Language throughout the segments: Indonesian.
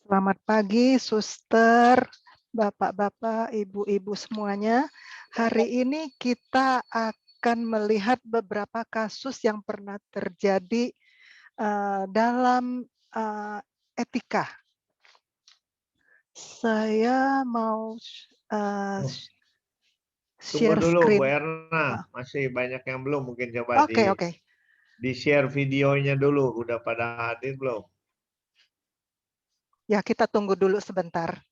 Selamat pagi, suster, bapak-bapak, ibu-ibu semuanya. Hari ini kita akan melihat beberapa kasus yang pernah terjadi dalam etika. Saya mau Tunggu share dulu Bu screen. Erna, masih banyak yang belum, mungkin coba Oke. di-share videonya dulu, udah pada hadir belum? Ya, kita tunggu dulu sebentar.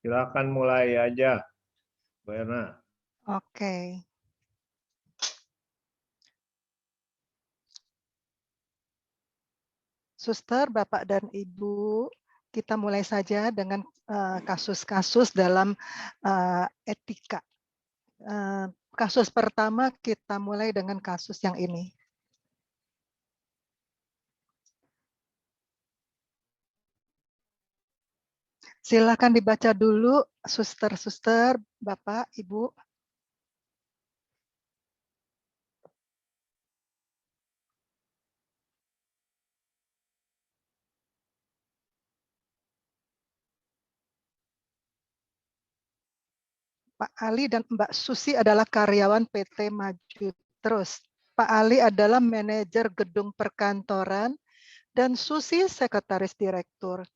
Silakan mulai aja, Bu Erna. Oke. Suster, Bapak dan Ibu, kita mulai saja dengan kasus-kasus dalam etika. Kasus pertama kita mulai dengan kasus yang ini. Silakan dibaca dulu, suster-suster, Bapak, Ibu. Pak Ali dan Mbak Susi adalah karyawan PT Maju Terus. Pak Ali adalah manajer gedung perkantoran dan Susi sekretaris direktur.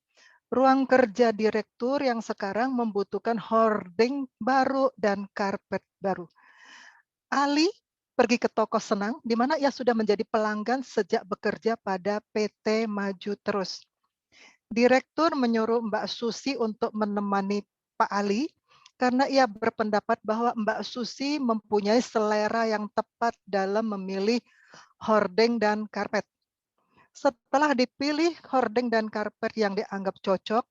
Ruang kerja direktur yang sekarang membutuhkan hording baru dan karpet baru. Ali pergi ke toko senang, di mana ia sudah menjadi pelanggan sejak bekerja pada PT Maju Terus. Direktur menyuruh Mbak Susi untuk menemani Pak Ali karena ia berpendapat bahwa Mbak Susi mempunyai selera yang tepat dalam memilih hordeng dan karpet. Setelah dipilih hordeng dan karpet yang dianggap cocok,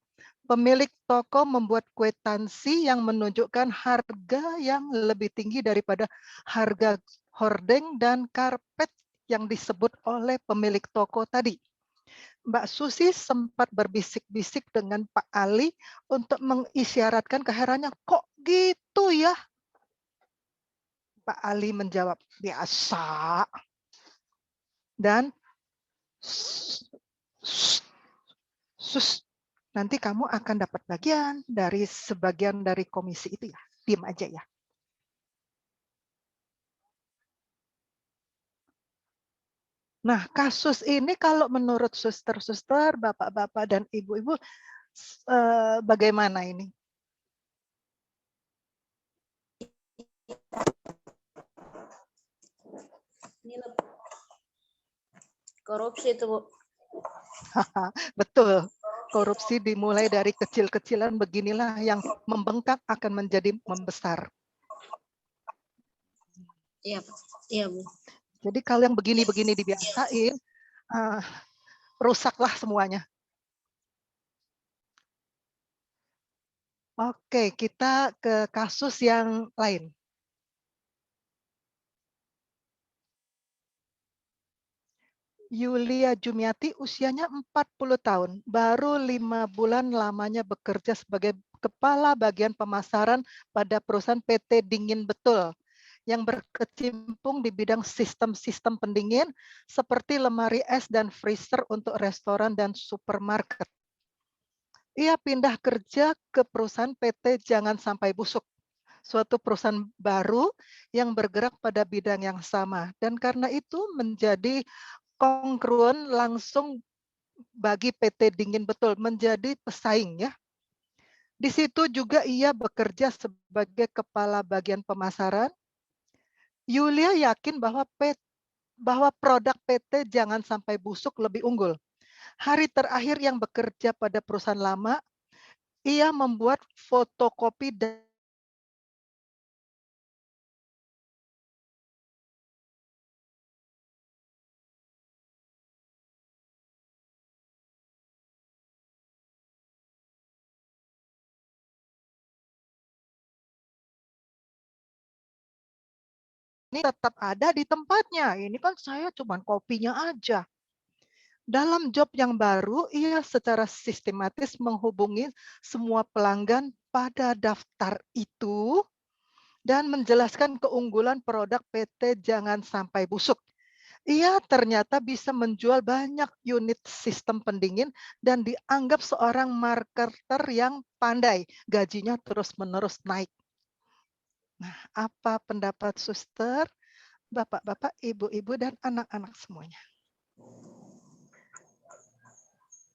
pemilik toko membuat kwitansi yang menunjukkan harga yang lebih tinggi daripada harga hordeng dan karpet yang disebut oleh pemilik toko tadi. Mbak Susi sempat berbisik-bisik dengan Pak Ali untuk mengisyaratkan keheraannya, kok gitu ya? Pak Ali menjawab, biasa. Dan nanti kamu akan dapat bagian dari sebagian dari komisi itu ya. Diam aja ya. Nah, kasus ini kalau menurut suster-suster, bapak-bapak, dan ibu-ibu, bagaimana ini? Korupsi itu, Bu. Betul. Korupsi dimulai dari kecil-kecilan beginilah yang membengkak akan menjadi membesar. Iya, iya, Bu. Jadi kalau yang begini-begini dibiasain, rusaklah semuanya. Oke, kita ke kasus yang lain. Yulia Jumiati usianya 40 tahun, baru 5 bulan lamanya bekerja sebagai kepala bagian pemasaran pada perusahaan PT Dingin Betul yang berkecimpung di bidang sistem-sistem pendingin seperti lemari es dan freezer untuk restoran dan supermarket. Ia pindah kerja ke perusahaan PT Jangan Sampai Busuk, suatu perusahaan baru yang bergerak pada bidang yang sama. Dan karena itu menjadi kongruen langsung bagi PT Dingin Betul, menjadi pesaing ya. Di situ juga ia bekerja sebagai kepala bagian pemasaran. Yulia yakin bahwa produk PT Jangan Sampai Busuk lebih unggul. Hari terakhir yang bekerja pada perusahaan lama, ia membuat fotokopi dan ini tetap ada di tempatnya. Ini kan saya cuma kopinya aja. Dalam job yang baru, ia secara sistematis menghubungi semua pelanggan pada daftar itu dan menjelaskan keunggulan produk PT Jangan Sampai Busuk. Ia ternyata bisa menjual banyak unit sistem pendingin dan dianggap seorang marketer yang pandai. Gajinya terus-menerus naik. Nah, apa pendapat suster, bapak-bapak, ibu-ibu, dan anak-anak semuanya?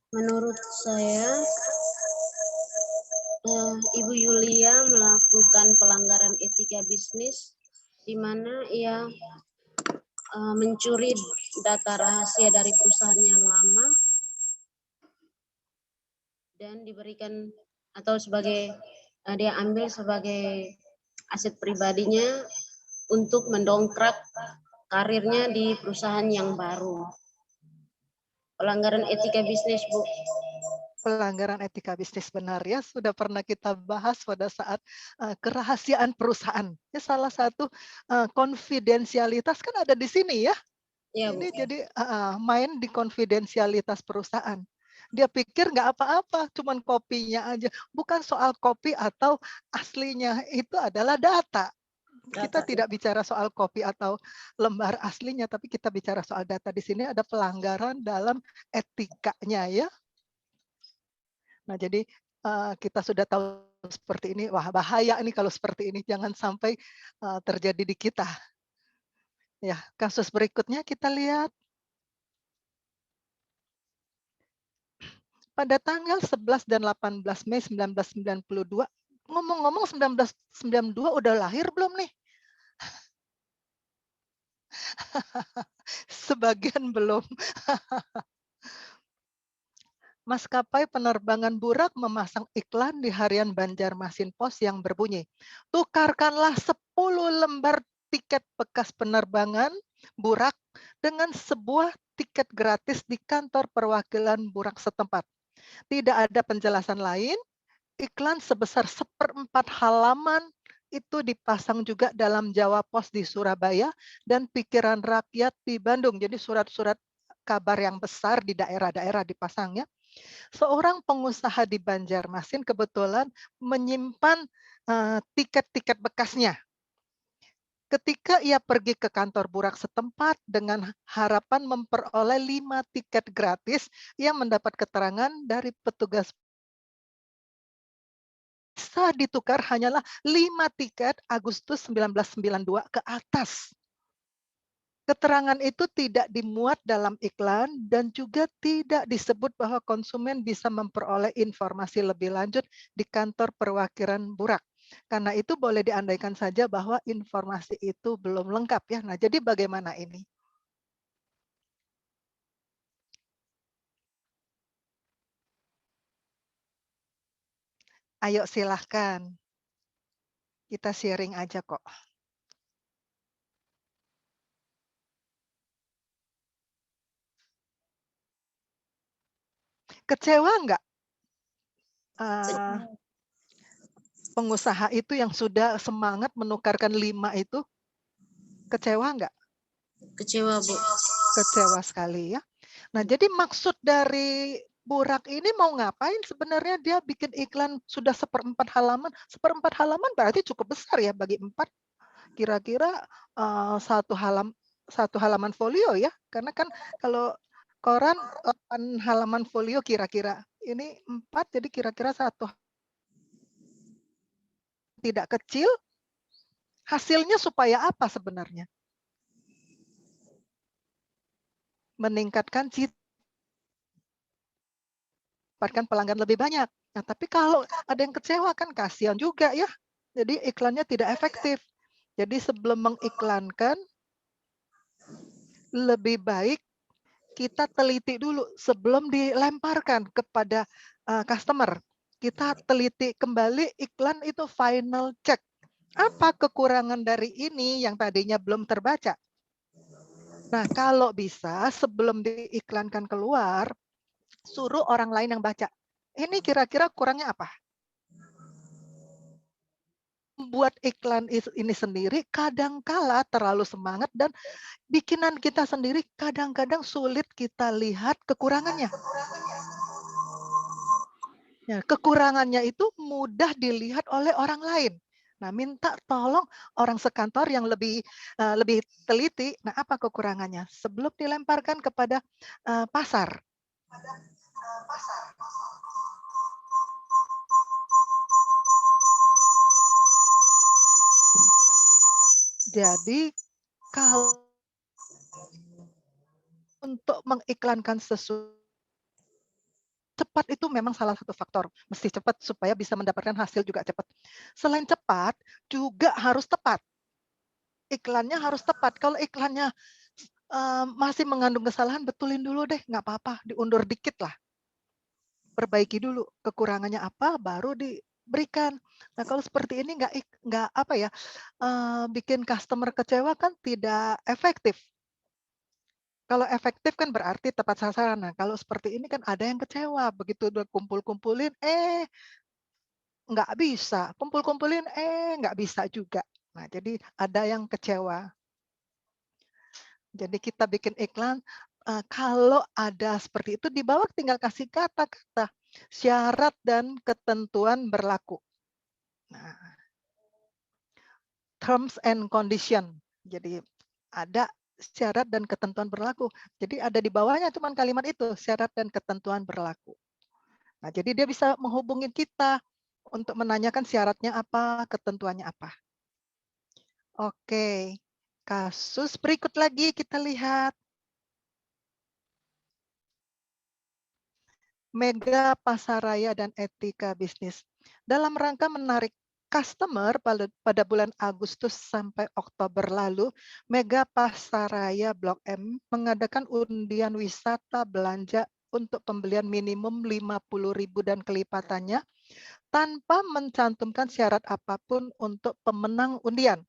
Menurut saya, Ibu Yulia melakukan pelanggaran etika bisnis di mana ia mencuri data rahasia dari perusahaan yang lama dan diberikan atau sebagai dia ambil sebagai aset pribadinya untuk mendongkrak karirnya di perusahaan yang baru. Pelanggaran etika bisnis, Bu. Pelanggaran etika bisnis, benar ya, sudah pernah kita bahas pada saat kerahasiaan perusahaan. Ya, salah satu konfidensialitas kan ada di sini ya. Ya, Bu. Ini jadi main di konfidensialitas perusahaan. Dia pikir nggak apa-apa, cuman kopinya aja. Bukan soal kopi atau aslinya, itu adalah data. Kita tidak bicara soal kopi atau lembar aslinya, tapi kita bicara soal data. Di sini ada pelanggaran dalam etikanya ya. Nah, jadi kita sudah tahu seperti ini, wah bahaya nih kalau seperti ini, jangan sampai terjadi di kita. Ya, kasus berikutnya kita lihat. Pada tanggal 11 dan 18 Mei 1992, ngomong-ngomong 1992 udah lahir belum nih? Sebagian belum. Maskapai penerbangan Burak memasang iklan di harian Banjarmasin Pos yang berbunyi, tukarkanlah 10 lembar tiket bekas penerbangan Burak dengan sebuah tiket gratis di kantor perwakilan Burak setempat. Tidak ada penjelasan lain, iklan sebesar 1/4 halaman itu dipasang juga dalam Jawa Pos di Surabaya dan Pikiran Rakyat di Bandung. Jadi surat-surat kabar yang besar di daerah-daerah dipasangnya. Seorang pengusaha di Banjarmasin kebetulan menyimpan tiket-tiket bekasnya. Ketika ia pergi ke kantor Burak setempat dengan harapan memperoleh 5 tiket gratis, ia mendapat keterangan dari petugas bisa ditukar hanyalah 5 tiket Agustus 1992 ke atas. Keterangan itu tidak dimuat dalam iklan dan juga tidak disebut bahwa konsumen bisa memperoleh informasi lebih lanjut di kantor perwakilan Burak. Karena itu boleh diandaikan saja bahwa informasi itu belum lengkap ya. Nah, jadi bagaimana ini? Ayo silahkan. Kita sharing aja kok. Kecewa nggak pengusaha itu yang sudah semangat menukarkan 5 itu? Kecewa nggak? Kecewa, Bu. Kecewa sekali ya. Nah, jadi maksud dari Burak ini mau ngapain sebenarnya? Dia bikin iklan sudah 1/4 halaman. 1/4 halaman berarti cukup besar ya bagi 4. Kira-kira satu halaman folio ya. Karena kan kalau koran 8 halaman folio kira-kira. Ini 4, jadi kira-kira 1 tidak kecil. Hasilnya supaya apa sebenarnya? Meningkatkan cita, dapatkan pelanggan lebih banyak. Nah, tapi kalau ada yang kecewa kan kasihan juga ya. Jadi iklannya tidak efektif. Jadi sebelum mengiklankan, lebih baik kita teliti dulu sebelum dilemparkan kepada customer. Kita teliti kembali iklan itu final check. Apa kekurangan dari ini yang tadinya belum terbaca? Nah, kalau bisa sebelum diiklankan keluar, suruh orang lain yang baca. Ini kira-kira kurangnya apa? Membuat iklan ini sendiri kadangkala terlalu semangat dan bikinan kita sendiri kadang-kadang sulit kita lihat kekurangannya. Ya, kekurangannya itu mudah dilihat oleh orang lain. Nah, minta tolong orang sekantor yang lebih teliti. Nah, apa kekurangannya? Sebelum dilemparkan kepada pasar. Jadi kalau untuk mengiklankan sesuatu cepat itu memang salah satu faktor. Mesti cepat supaya bisa mendapatkan hasil juga cepat. Selain cepat, juga harus tepat. Iklannya harus tepat. Kalau iklannya masih mengandung kesalahan, betulin dulu deh, nggak apa-apa, diundur dikit lah. Perbaiki dulu kekurangannya apa, baru berikan. Nah, kalau seperti ini nggak apa ya, bikin customer kecewa kan tidak efektif. Kalau efektif kan berarti tepat sasaran. Nah, kalau seperti ini kan ada yang kecewa, begitu udah kumpul-kumpulin, nggak bisa, kumpul-kumpulin, nggak bisa juga. Nah, jadi ada yang kecewa. Jadi kita bikin iklan, kalau ada seperti itu di bawah tinggal kasih kata-kata, syarat dan ketentuan berlaku. Nah, terms and condition. Jadi ada syarat dan ketentuan berlaku. Jadi ada di bawahnya cuman kalimat itu, syarat dan ketentuan berlaku. Nah, jadi dia bisa menghubungi kita untuk menanyakan syaratnya apa, ketentuannya apa. Oke, kasus berikut lagi kita lihat. Mega Pasaraya dan Etika Bisnis. Dalam rangka menarik customer pada bulan Agustus sampai Oktober lalu, Mega Pasaraya Blok M mengadakan undian wisata belanja untuk pembelian minimum 50.000 dan kelipatannya tanpa mencantumkan syarat apapun untuk pemenang undian.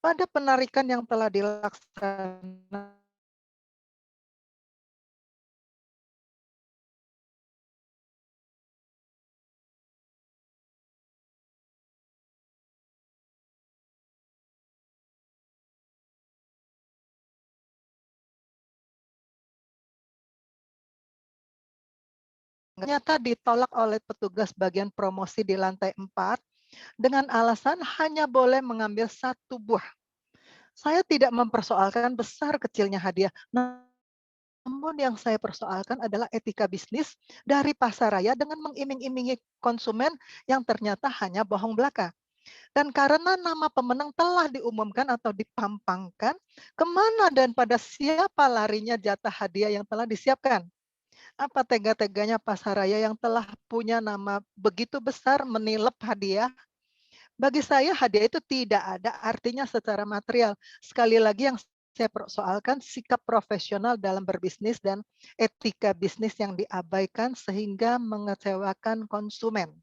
Pada penarikan yang telah dilaksanakan ternyata ditolak oleh petugas bagian promosi di lantai 4 dengan alasan hanya boleh mengambil 1 buah. Saya tidak mempersoalkan besar kecilnya hadiah. Namun yang saya persoalkan adalah etika bisnis dari pasaraya dengan mengiming-imingi konsumen yang ternyata hanya bohong belaka. Dan karena nama pemenang telah diumumkan atau dipampangkan, kemana dan pada siapa larinya jatah hadiah yang telah disiapkan? Apa tega-teganya pasaraya yang telah punya nama begitu besar menilep hadiah? Bagi saya hadiah itu tidak ada artinya secara material. Sekali lagi yang saya persoalkan sikap profesional dalam berbisnis dan etika bisnis yang diabaikan sehingga mengecewakan konsumen.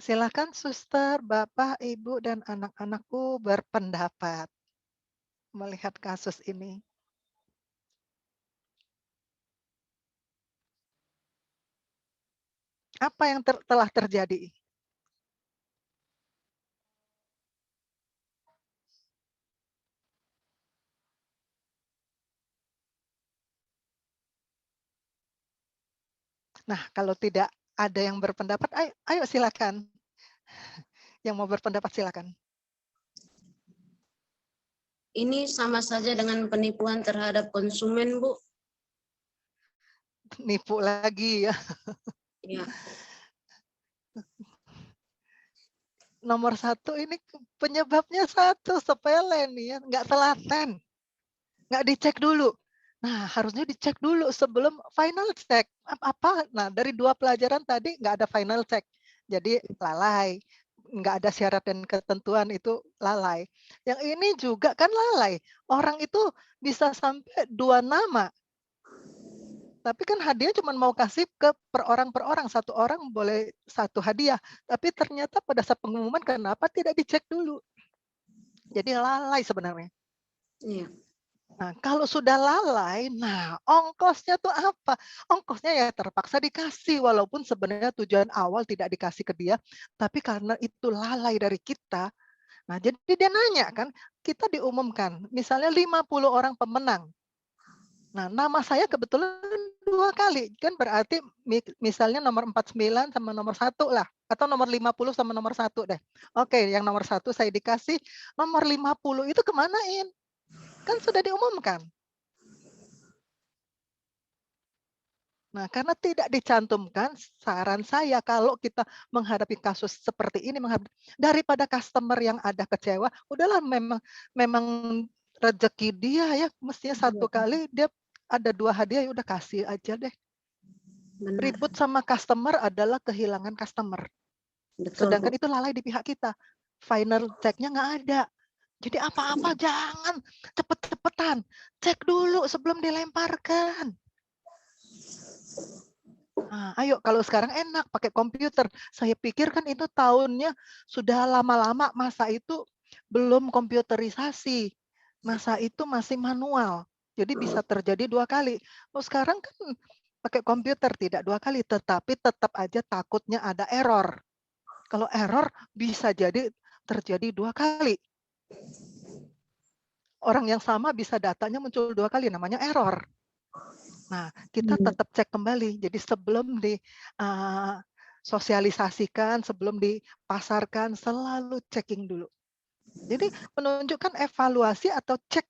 Silakan Suster, Bapak, Ibu, dan anak-anakku berpendapat melihat kasus ini. Apa yang telah terjadi? Nah, kalau tidak ada yang berpendapat, ayo silakan. Yang mau berpendapat silakan. Ini sama saja dengan penipuan terhadap konsumen, Bu. Nipu lagi ya. Ya, Nomor 1 ini penyebabnya satu, sepele nih ya, nggak telaten. Nggak dicek dulu. Nah, harusnya dicek dulu sebelum final check. Apa? Nah, dari 2 pelajaran tadi nggak ada final check. Jadi lalai. Nggak ada syarat dan ketentuan, itu lalai. Yang ini juga kan lalai. Orang itu bisa sampai 2 nama. Tapi kan hadiah cuma mau kasih ke per orang, 1 orang boleh 1 hadiah. Tapi ternyata pada saat pengumuman kenapa tidak dicek dulu. Jadi lalai sebenarnya. iya. Nah, kalau sudah lalai, nah ongkosnya tuh apa? Ongkosnya ya terpaksa dikasih, walaupun sebenarnya tujuan awal tidak dikasih ke dia, tapi karena itu lalai dari kita, nah jadi dia nanya kan, kita diumumkan, misalnya 50 orang pemenang. Nah, nama saya kebetulan 2 kali, kan berarti misalnya nomor 49 sama nomor 1 lah, atau nomor 50 sama nomor 1 deh. Oke, yang nomor 1 saya dikasih, nomor 50 itu kemanain? Kan sudah diumumkan. Nah, karena tidak dicantumkan, saran saya kalau kita menghadapi kasus seperti ini, daripada customer yang ada kecewa, udahlah memang rezeki dia ya, mestinya 1 kali dia ada 2 hadiah, ya udah kasih aja deh. Benar. Ribut sama customer adalah kehilangan customer. Betul, Sedangkan Bu. itu lalai di pihak kita. Final check-nya nggak ada. Jadi apa-apa jangan cepet-cepetan. Cek dulu sebelum dilemparkan. Ayo kalau sekarang enak pakai komputer. Saya pikir kan itu tahunnya sudah lama-lama, masa itu belum komputerisasi. Masa itu masih manual. Jadi bisa terjadi 2 kali. Oh sekarang kan pakai komputer tidak 2 kali, tetapi tetap aja takutnya ada error. Kalau error bisa jadi terjadi 2 kali. Orang yang sama bisa datanya muncul 2 kali, namanya error. Nah, kita tetap cek kembali. Jadi sebelum sosialisasikan, sebelum dipasarkan, selalu checking dulu. Jadi menunjukkan evaluasi atau cek,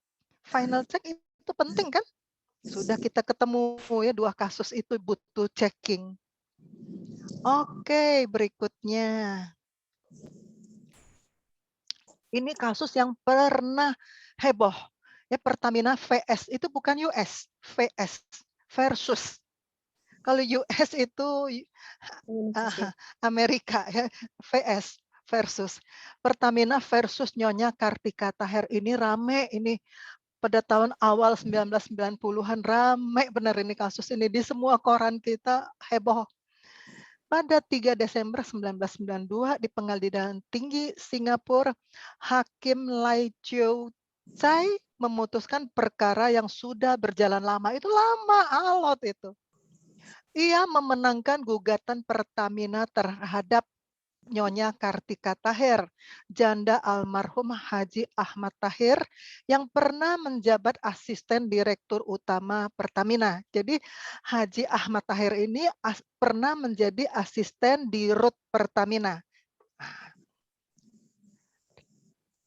final check itu penting kan? Sudah kita ketemu ya 2 kasus itu butuh checking. Oke, berikutnya. Ini kasus yang pernah heboh. Ya, Pertamina VS itu bukan US, VS versus. Kalau US itu Amerika ya, VS versus. Pertamina versus Nyonya Kartika Thaher ini rame ini pada tahun awal 1990-an rame benar ini kasus ini di semua koran kita heboh. Pada 3 Desember 1992 di Pengadilan Tinggi Singapura, Hakim Lai Chiu Tsai memutuskan perkara yang sudah berjalan lama. Itu lama alot itu. Ia memenangkan gugatan Pertamina terhadap Nyonya Kartika Thaher, janda almarhum Haji Ahmad Thaher yang pernah menjabat asisten direktur utama Pertamina. Jadi Haji Ahmad Thaher ini pernah menjadi asisten di Rut Pertamina.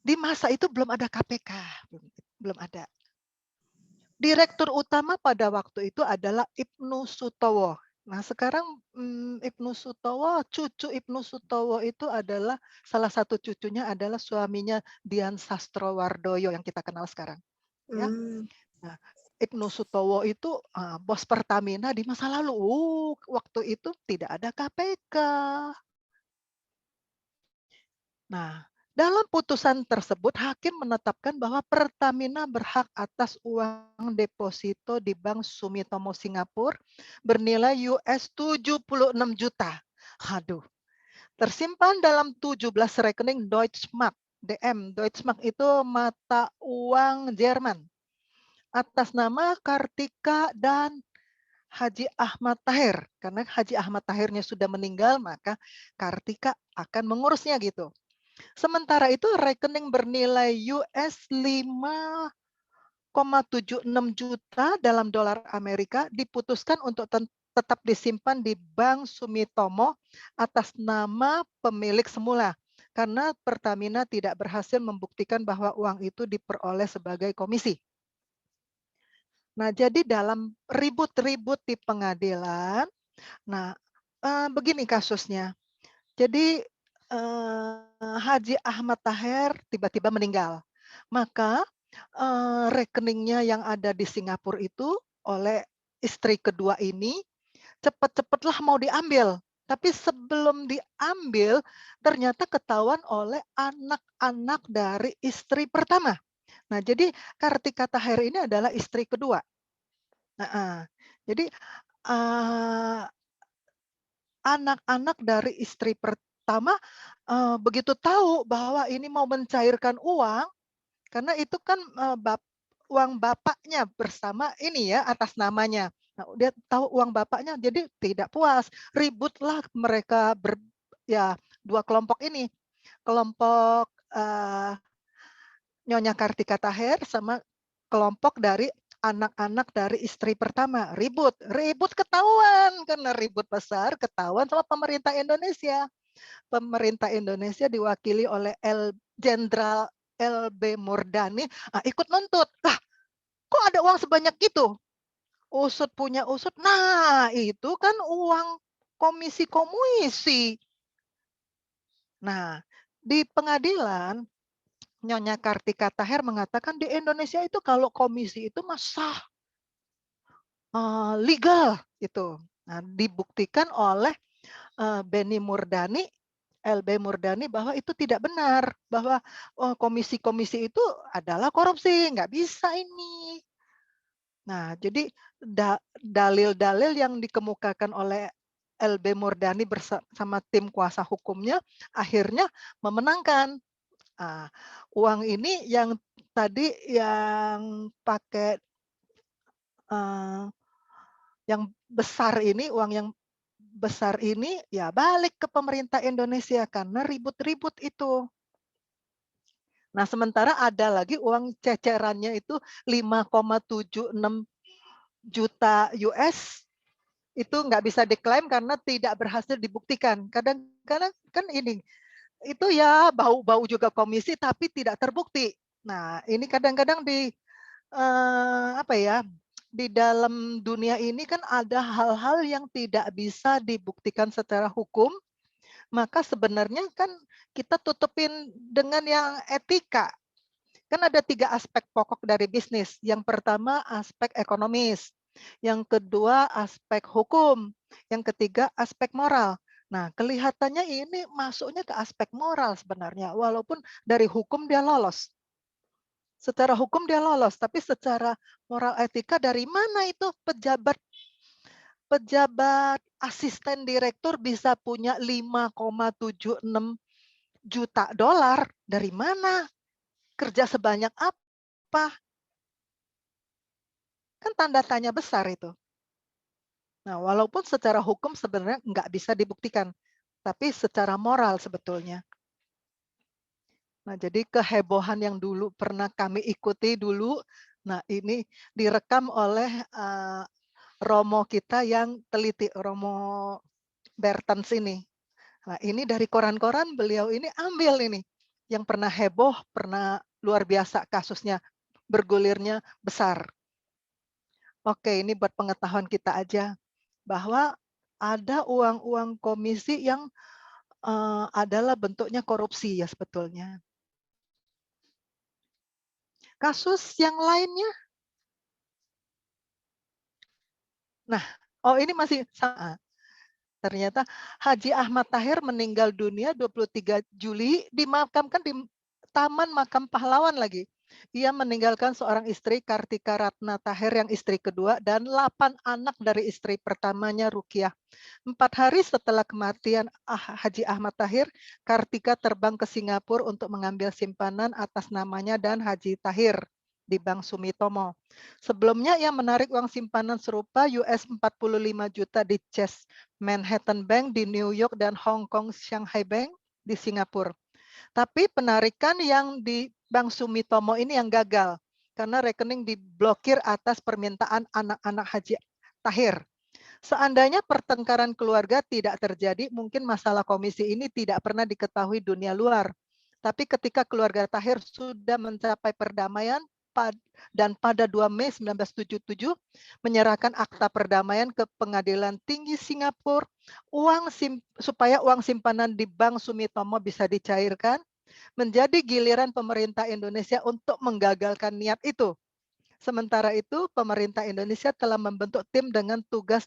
Di masa itu belum ada KPK, belum ada. Direktur utama pada waktu itu adalah Ibnu Sutowo. Nah sekarang Ibnu Sutowo, cucu Ibnu Sutowo itu adalah salah satu cucunya adalah suaminya Dian Sastrowardoyo yang kita kenal sekarang. Ya. Nah, Ibnu Sutowo itu bos Pertamina di masa lalu. Waktu itu tidak ada KPK. Nah, dalam putusan tersebut, hakim menetapkan bahwa Pertamina berhak atas uang deposito di Bank Sumitomo Singapura bernilai US 76 juta. Aduh, tersimpan dalam 17 rekening Deutsche Mark. DM, Deutsche Mark itu mata uang Jerman. Atas nama Kartika dan Haji Ahmad Thaher. Karena Haji Ahmad Thahernya sudah meninggal, maka Kartika akan mengurusnya gitu. Sementara itu rekening bernilai US 5,76 juta dalam dolar Amerika diputuskan untuk tetap disimpan di Bank Sumitomo atas nama pemilik semula karena Pertamina tidak berhasil membuktikan bahwa uang itu diperoleh sebagai komisi. Nah, jadi dalam ribut-ribut di pengadilan, nah begini kasusnya. Jadi Haji Ahmad Thaher tiba-tiba meninggal. Maka rekeningnya yang ada di Singapura itu oleh istri kedua ini cepat-cepatlah mau diambil. Tapi sebelum diambil ternyata ketahuan oleh anak-anak dari istri pertama. Nah, jadi Kartika Thaher ini adalah istri kedua. Jadi anak-anak dari istri pertama begitu tahu bahwa ini mau mencairkan uang, karena itu kan uang bapaknya bersama ini ya atas namanya. Nah, dia tahu uang bapaknya, jadi tidak puas, ributlah mereka dua kelompok ini, kelompok Nyonya Kartika Thaher sama kelompok dari anak-anak dari istri pertama ribut ketahuan karena ribut besar ketahuan sama pemerintah Indonesia. Pemerintah Indonesia diwakili oleh Jenderal LB Murdani ikut nuntut. Kok ada uang sebanyak itu? Usut punya usut. Nah, itu kan uang komisi-komisi. Nah, di pengadilan Nyonya Kartika Thaher mengatakan di Indonesia itu kalau komisi itu sah, legal itu. Nah, dibuktikan oleh Benny Murdani, LB Murdani bahwa itu tidak benar, bahwa komisi-komisi itu adalah korupsi, nggak bisa ini. Nah, jadi dalil-dalil yang dikemukakan oleh LB Murdani bersama tim kuasa hukumnya akhirnya memenangkan. Uang ini yang tadi yang pakai yang besar ini, uang yang besar ini ya balik ke pemerintah Indonesia karena ribut-ribut itu. Nah, sementara ada lagi uang cecerannya itu 5,76 juta US itu nggak bisa diklaim karena tidak berhasil dibuktikan. Kadang-kadang kan ini itu ya bau-bau juga komisi tapi tidak terbukti. Nah, ini kadang-kadang di apa ya, di dalam dunia ini kan ada hal-hal yang tidak bisa dibuktikan secara hukum, maka sebenarnya kan kita tutupin dengan yang etika. Kan ada 3 aspek pokok dari bisnis. Yang pertama aspek ekonomis, yang kedua aspek hukum, yang ketiga aspek moral. Nah, kelihatannya ini masuknya ke aspek moral sebenarnya, walaupun dari hukum dia lolos. Secara hukum dia lolos, tapi secara moral etika dari mana itu pejabat asisten direktur bisa punya 5,76 juta dolar? Dari mana? Kerja sebanyak apa? Kan tanda tanya besar itu. Nah, walaupun secara hukum sebenarnya nggak bisa dibuktikan, tapi secara moral sebetulnya. Nah, jadi kehebohan yang dulu pernah kami ikuti dulu, nah ini direkam oleh Romo kita yang teliti, Romo Bertens ini. Nah, ini dari koran-koran beliau ini ambil ini, yang pernah heboh, pernah luar biasa kasusnya, bergulirnya besar. Oke, ini buat pengetahuan kita aja, bahwa ada uang-uang komisi yang adalah bentuknya korupsi ya sebetulnya. Kasus yang lainnya, nah, ini masih sama. Ternyata Haji Ahmad Tahir meninggal dunia 23 Juli, dimakamkan di Taman Makam Pahlawan lagi. Ia meninggalkan seorang istri, Kartika Ratna Tahir, yang istri kedua, dan 8 anak dari istri pertamanya, Rukiah. 4 hari setelah kematian Haji Ahmad Tahir, Kartika terbang ke Singapura untuk mengambil simpanan atas namanya dan Haji Tahir di Bank Sumitomo. Sebelumnya ia menarik uang simpanan serupa US 45 juta di Chase Manhattan Bank di New York dan Hong Kong Shanghai Bank di Singapura. Tapi penarikan yang di Bank Sumitomo ini yang gagal karena rekening diblokir atas permintaan anak-anak Haji Tahir. Seandainya pertengkaran keluarga tidak terjadi, mungkin masalah komisi ini tidak pernah diketahui dunia luar. Tapi ketika keluarga Tahir sudah mencapai perdamaian dan pada 2 Mei 1977 menyerahkan akta perdamaian ke Pengadilan Tinggi Singapura supaya uang simpanan di Bank Sumitomo bisa dicairkan, menjadi giliran pemerintah Indonesia untuk menggagalkan niat itu. Sementara itu, pemerintah Indonesia telah membentuk tim dengan tugas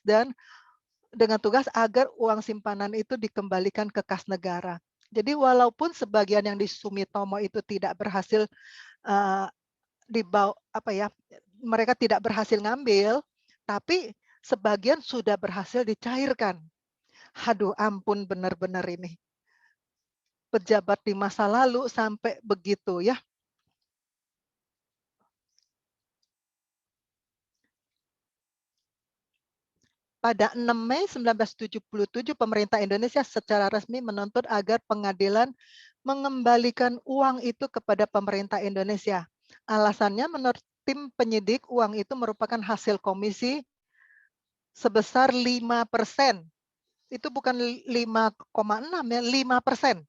agar uang simpanan itu dikembalikan ke kas negara. Jadi walaupun sebagian yang di Sumitomo itu tidak berhasil mereka tidak berhasil ngambil, tapi sebagian sudah berhasil dicairkan. Aduh, ampun benar-benar ini. Pejabat di masa lalu sampai begitu ya. Pada 6 Mei 1977, pemerintah Indonesia secara resmi menuntut agar pengadilan mengembalikan uang itu kepada pemerintah Indonesia. Alasannya menurut tim penyidik, uang itu merupakan hasil komisi sebesar 5%. Itu bukan 5,6 ya, 5%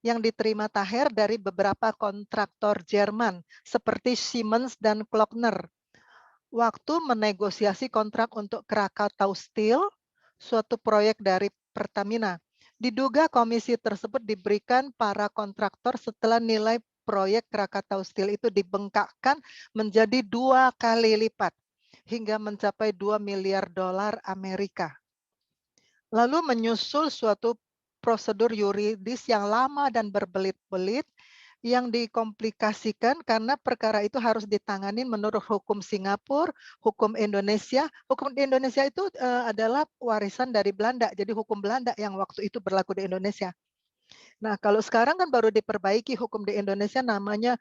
yang diterima Tahir dari beberapa kontraktor Jerman seperti Siemens dan Klöckner. Waktu menegosiasi kontrak untuk Krakatau Steel, suatu proyek dari Pertamina. Diduga komisi tersebut diberikan para kontraktor setelah nilai proyek Krakatau Steel itu dibengkakkan menjadi 2 kali lipat hingga mencapai 2 miliar dolar Amerika. Lalu menyusul suatu prosedur yuridis yang lama dan berbelit-belit yang dikomplikasikan karena perkara itu harus ditangani menurut hukum Singapura, hukum Indonesia. Hukum di Indonesia itu adalah warisan dari Belanda, jadi hukum Belanda yang waktu itu berlaku di Indonesia. Nah, kalau sekarang kan baru diperbaiki hukum di Indonesia namanya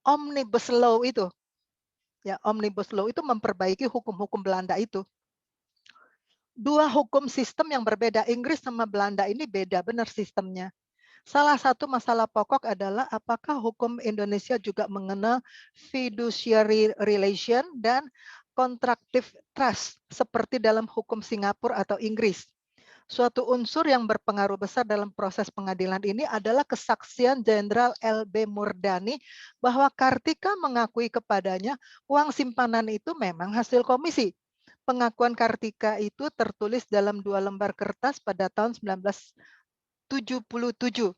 Omnibus Law itu. Ya, Omnibus Law itu memperbaiki hukum-hukum Belanda itu. Dua hukum sistem yang berbeda, Inggris sama Belanda ini beda benar sistemnya. Salah satu masalah pokok adalah apakah hukum Indonesia juga mengenal fiduciary relation dan contractive trust seperti dalam hukum Singapura atau Inggris. Suatu unsur yang berpengaruh besar dalam proses pengadilan ini adalah kesaksian Jenderal LB Murdani bahwa Kartika mengakui kepadanya uang simpanan itu memang hasil komisi. Pengakuan Kartika itu tertulis dalam 2 lembar kertas pada tahun 1977.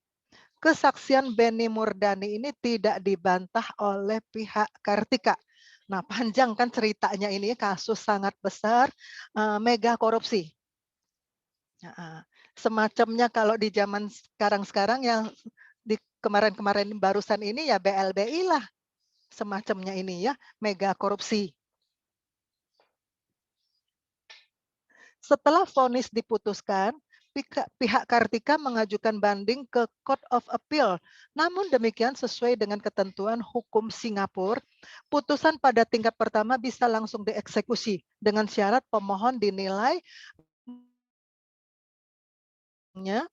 Kesaksian Benny Murdani ini tidak dibantah oleh pihak Kartika. Nah, panjang kan ceritanya ini, kasus sangat besar, mega korupsi. Semacamnya kalau di zaman sekarang yang di kemarin-kemarin barusan ini ya BLBI lah, semacamnya ini ya, mega korupsi. Setelah vonis diputuskan, pihak Kartika mengajukan banding ke Court of Appeal. Namun demikian sesuai dengan ketentuan hukum Singapura, putusan pada tingkat pertama bisa langsung dieksekusi dengan syarat pemohon dinilai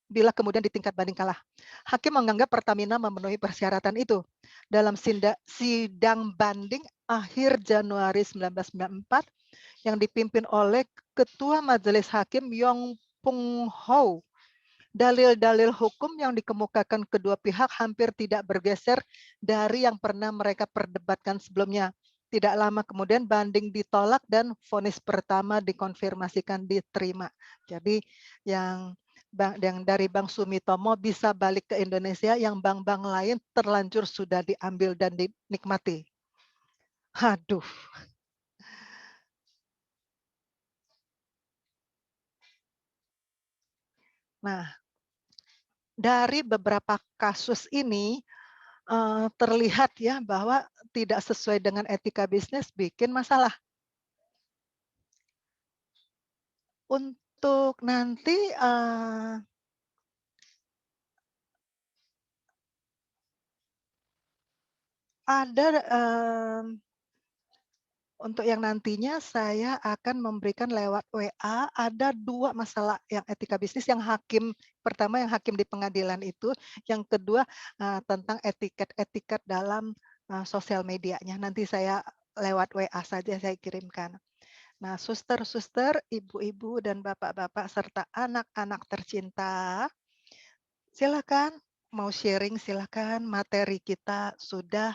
bila kemudian di tingkat banding kalah. Hakim menganggap Pertamina memenuhi persyaratan itu. Dalam sidang banding akhir Januari 1994 yang dipimpin oleh Ketua Majelis Hakim Yong Pung Ho, dalil-dalil hukum yang dikemukakan kedua pihak hampir tidak bergeser dari yang pernah mereka perdebatkan sebelumnya. Tidak lama kemudian banding ditolak dan vonis pertama dikonfirmasikan diterima. Jadi yang dari Bank Sumitomo bisa balik ke Indonesia, yang bank-bank lain terlanjur sudah diambil dan dinikmati. Aduh. Nah, dari beberapa kasus ini terlihat ya bahwa tidak sesuai dengan etika bisnis bikin masalah. Untuk nanti ada untuk yang nantinya saya akan memberikan lewat WA, ada 2 masalah yang etika bisnis yang hakim, pertama yang hakim di pengadilan itu, yang kedua tentang etiket dalam sosial medianya. Nanti saya lewat WA saja saya kirimkan. Nah, suster-suster, ibu-ibu dan bapak-bapak serta anak-anak tercinta, silakan mau sharing silakan, materi kita sudah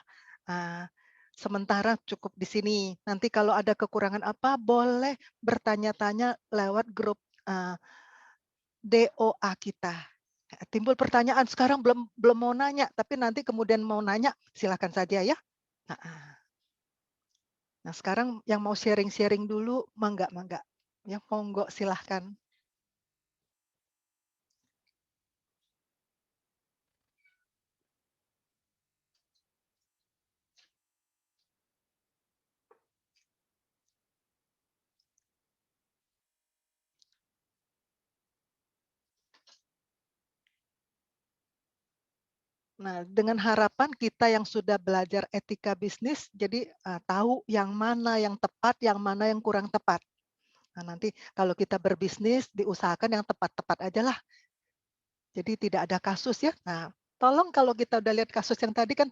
sementara cukup di sini. Nanti kalau ada kekurangan apa boleh bertanya-tanya lewat grup DOA kita. Timbul pertanyaan sekarang belum mau nanya, tapi nanti kemudian mau nanya silakan saja ya. Nah, sekarang yang mau sharing-sharing dulu, mangga. Ya, monggo silahkan. Nah, dengan harapan kita yang sudah belajar etika bisnis, jadi tahu yang mana yang tepat, yang mana yang kurang tepat. Nah, nanti kalau kita berbisnis, diusahakan yang tepat-tepat aja lah. Jadi tidak ada kasus ya. Nah, tolong kalau kita udah lihat kasus yang tadi kan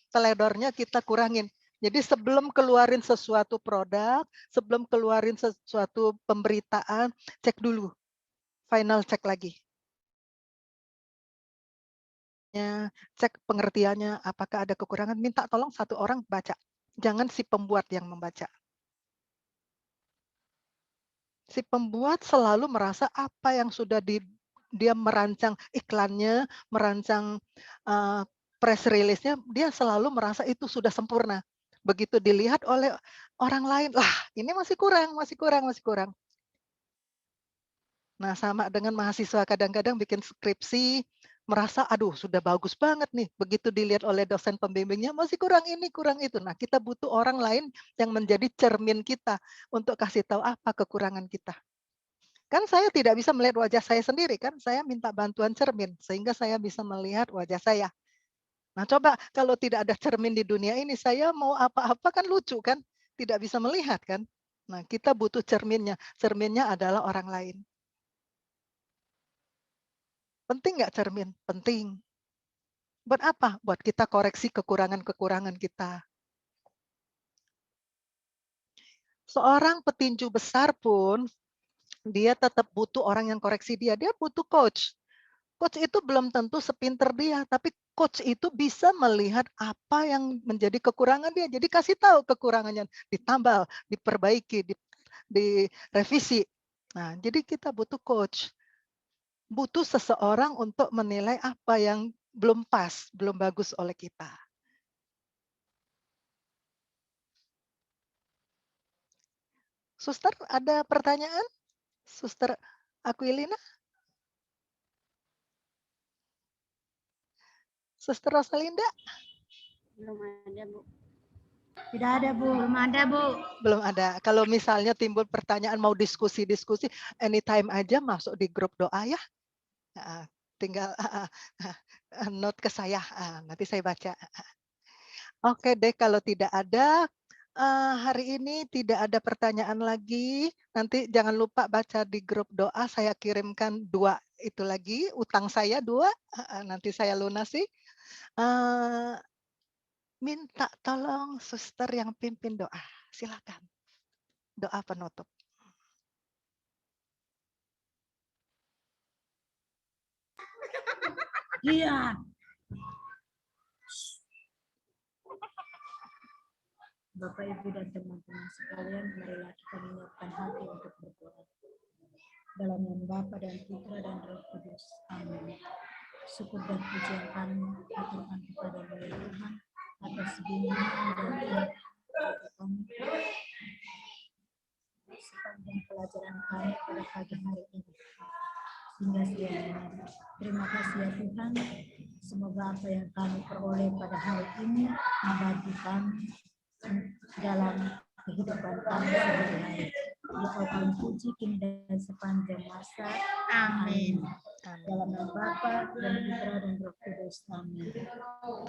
teledornya kita kurangin. Jadi sebelum keluarin sesuatu produk, sebelum keluarin sesuatu pemberitaan, cek dulu, final cek lagi. Cek pengertiannya, apakah ada kekurangan, minta tolong satu orang baca. Jangan si pembuat yang membaca. Si pembuat selalu merasa apa yang sudah dia merancang iklannya, merancang press release-nya, dia selalu merasa itu sudah sempurna. Begitu dilihat oleh orang lain, lah ini masih kurang. Nah, sama dengan mahasiswa kadang-kadang bikin skripsi, merasa, aduh sudah bagus banget nih. Begitu dilihat oleh dosen pembimbingnya, masih kurang ini, kurang itu. Nah, kita butuh orang lain yang menjadi cermin kita untuk kasih tahu apa kekurangan kita. Kan saya tidak bisa melihat wajah saya sendiri kan, saya minta bantuan cermin, sehingga saya bisa melihat wajah saya. Nah, coba kalau tidak ada cermin di dunia ini, saya mau apa-apa kan lucu kan, tidak bisa melihat kan. Nah, kita butuh cerminnya, cerminnya adalah orang lain. Penting nggak cermin? Penting. Buat apa? Buat kita koreksi kekurangan-kekurangan kita. Seorang petinju besar pun, dia tetap butuh orang yang koreksi dia. Dia butuh coach. Coach itu belum tentu sepinter dia, tapi coach itu bisa melihat apa yang menjadi kekurangan dia. Jadi kasih tahu kekurangannya, ditambal, diperbaiki, direvisi. Nah, jadi kita butuh coach. Butuh seseorang untuk menilai apa yang belum pas, belum bagus oleh kita. Suster, ada pertanyaan? Suster Aquilina? Suster Rosalinda? Belum ada, Bu. Tidak ada, Bu. Belum ada, Bu. Belum ada. Kalau misalnya timbul pertanyaan mau diskusi-diskusi, anytime aja masuk di grup doa ya. Tinggal note ke saya, nanti saya baca. Oke deh, kalau tidak ada, hari ini tidak ada pertanyaan lagi. Nanti jangan lupa baca di grup doa, saya kirimkan 2 itu lagi, utang saya 2, nanti saya lunasi. Minta tolong suster yang pimpin doa, silakan. Doa penutup. Iya. Bapak, Ibu, dan teman-teman sekalian, marilah kita menyiapkan hati untuk berdoa. Dalam nama Bapa dan Putra dan Roh Kudus. Amin. Syukur dan pujian kami aturkan kepada-Mu ya Tuhan atas bimbingan dan kami sepanjang pelajaran kami pada pagi hari ini. Hingga siang ini. Terima kasih ya Tuhan. Semoga apa yang kami peroleh pada hari ini membantu kami dalam kehidupan kami sehari-hari. Engkau kami puji kini dan sepanjang masa. Amin. Dalam nama Bapa dan Putra dan Roh Kudus. Amin.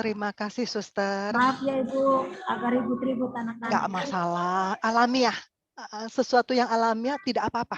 Terima kasih suster. Maaf ya Ibu, agak ribut-ribut anak-anak. Nggak masalah, alamiah. Sesuatu yang alamiah tidak apa-apa.